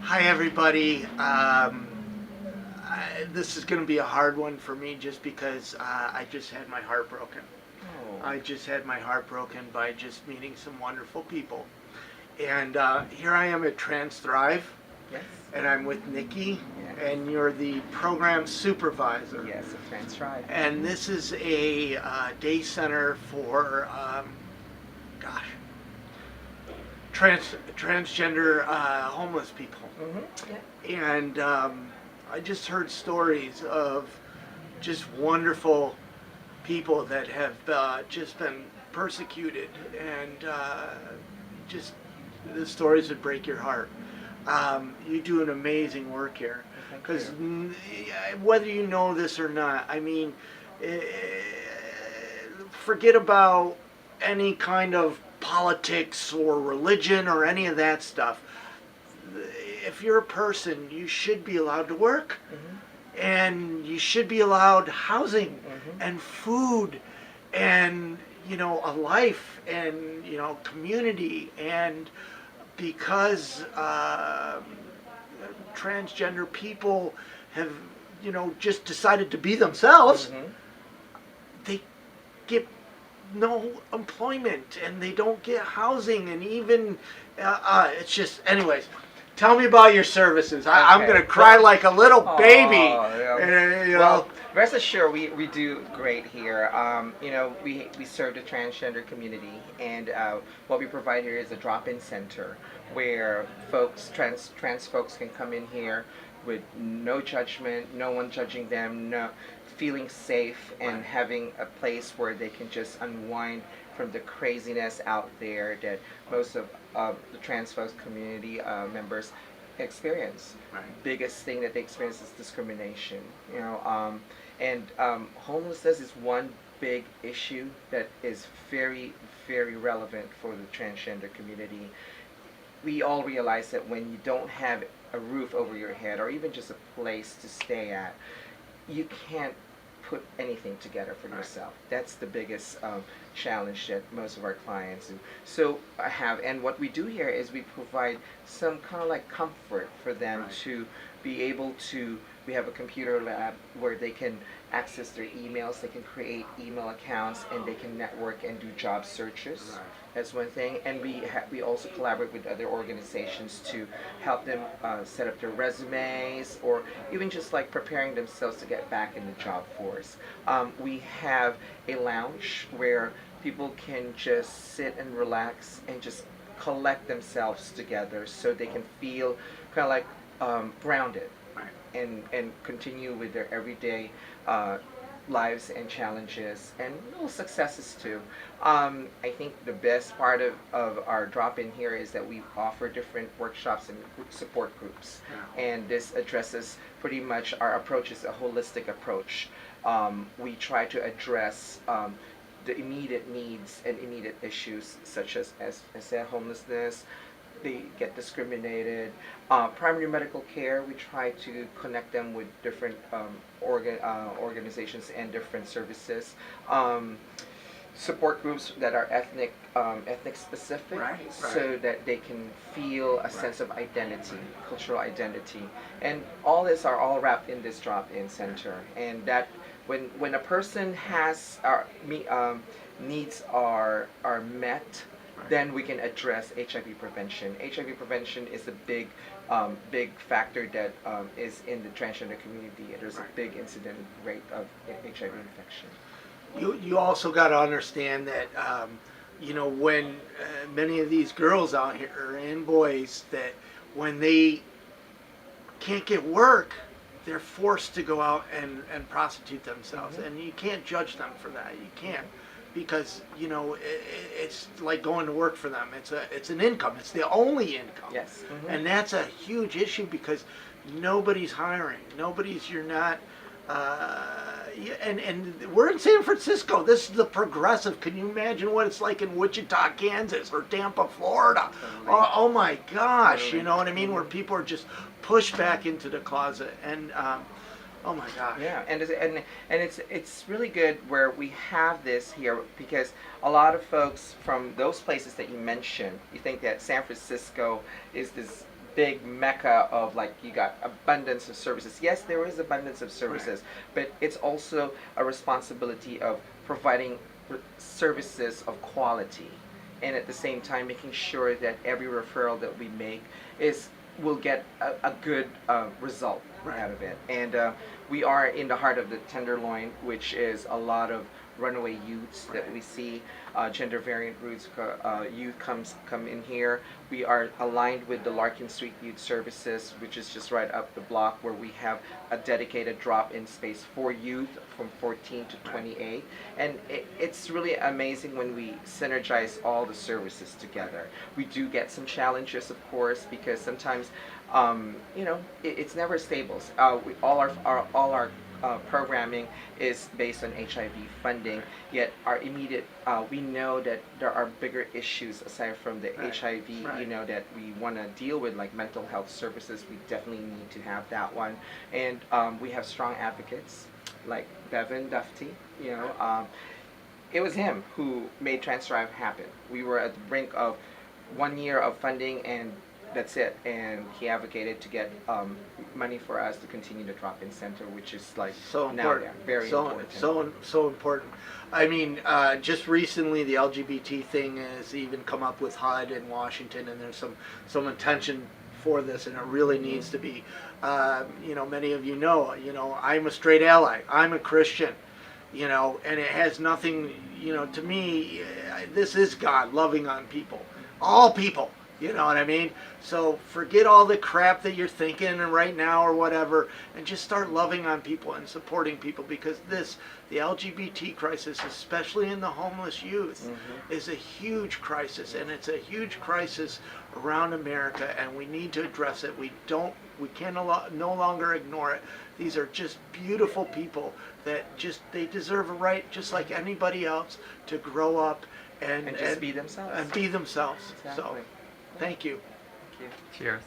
Hi, everybody. This is going to be a hard one for me just because I just had my heart broken. Oh, I just had my heart broken by just meeting some wonderful people. And here I am at Trans Thrive, yes, and I'm with Nikki, yes, and you're the program supervisor. yes, a trans tribe. And this is a day center for, gosh, transgender homeless people. Mm-hmm. And I just heard stories of just wonderful people that have just been persecuted, and just the stories would break your heart. You do an amazing work here, Thank because you. whether you know this or not, I mean, eh, forget about any kind of politics or religion or any of that stuff. If you're a person, you should be allowed to work, Mm-hmm. and you should be allowed housing Mm-hmm. and food and a life and community. And because transgender people have just decided to be themselves, Mm-hmm. they get no employment and they don't get housing, and even it's just, anyways. Tell me about your services. I'm Okay. gonna cry like a little baby. Yeah. You know. Well, rest assured, we do great here. We serve the transgender community, and what we provide here is a drop-in center where trans folks can come in here with no judgment, no one judging them, no feeling safe, and Right. having a place where they can just unwind from the craziness out there that most of the trans folks community members experience. Right. Biggest thing that they experience is discrimination. And homelessness is one big issue that is very, very relevant for the transgender community. We all realize that when you don't have a roof over your head or even just a place to stay at, you can't put anything together for yourself. That's the biggest challenge that most of our clients do. So and what we do here is we provide some kind of like comfort for them Right. to be able to. We have a computer lab where they can access their emails, they can create email accounts, and they can network and do job searches. Right. That's one thing, and we also collaborate with other organizations to help them set up their resumes, or even just like preparing themselves to get back in the job force. We have a lounge where people can just sit and relax and just collect themselves together so they can feel kind of like grounded Right. and continue with their everyday lives and challenges and little successes too. I think the best part of our drop-in here is that we offer different workshops and support groups. Yeah. And this addresses pretty much, our approach is a holistic approach. We try to address the immediate needs and immediate issues such as I said, homelessness. They get discriminated. Primary medical care, we try to connect them with different organizations and different services. Support groups that are ethnic specific, Right, so right. that they can feel a Right. sense of identity, cultural identity, and all this are all wrapped in this drop-in center. And that when a person has needs are met, then we can address HIV prevention. HIV prevention is a big factor that is in the transgender community. There's a Right. big incident rate of HIV infection. You also got to understand that when many of these girls out here and boys, that when they can't get work, they're forced to go out and prostitute themselves. Mhm. And you can't judge them for that. You can't, because it's like going to work for them. It's an income. It's the only income. Yes. Mhm. And that's a huge issue, because nobody's hiring. You're not. Yeah, and we're in San Francisco. This is the progressive. Can you imagine what it's like in Wichita, Kansas, or Tampa, Florida? Totally. Oh my gosh, Totally. you know what I mean? Where Mhm. people are just pushed back into the closet, and oh my gosh. Yeah, and it's really good where we have this here, because a lot of folks from those places that you mentioned, you think that San Francisco is this big mecca of like you got abundance of services. Yes, there is abundance of services, but it's also a responsibility of providing services of quality, and at the same time making sure that every referral that we make is will get a good result out of it. And we are in the heart of the Tenderloin, which is a lot of runaway youths that we see, gender variant youth come in here. We are aligned with the Larkin Street Youth Services, which is just right up the block, where we have a dedicated drop-in space for youth from 14 to 28. And it's really amazing when we synergize all the services together. We do get some challenges, of course, because sometimes it's never stable. All our programming is based on HIV funding, yet our immediate, we know that there are bigger issues aside from the HIV, that we want to deal with, like mental health services. We definitely need to have that one. And we have strong advocates like Bevan Dufty, it was him who made TransDrive happen. We were at the brink of 1 year of funding, and that's it. And he advocated to get money for us to continue the drop-in center, which is like so important. Very important. So important. I mean, just recently the LGBT thing has even come up with HUD in Washington, and there's some intention for this, and it really needs to be. Many of you know, I'm a straight ally. I'm a Christian. And it has nothing, to me, this is God loving on people, all people. You know what I mean? So forget all the crap that you're thinking right now or whatever, and just start loving on people and supporting people, because the LGBT crisis, especially in the homeless youth, is a huge crisis, and it's a huge crisis around America, and we need to address it. We can no longer ignore it. These are just beautiful people that they deserve a right, just like anybody else, to grow up and just be themselves. And be themselves. Exactly. So, thank you. Thank you. Cheers.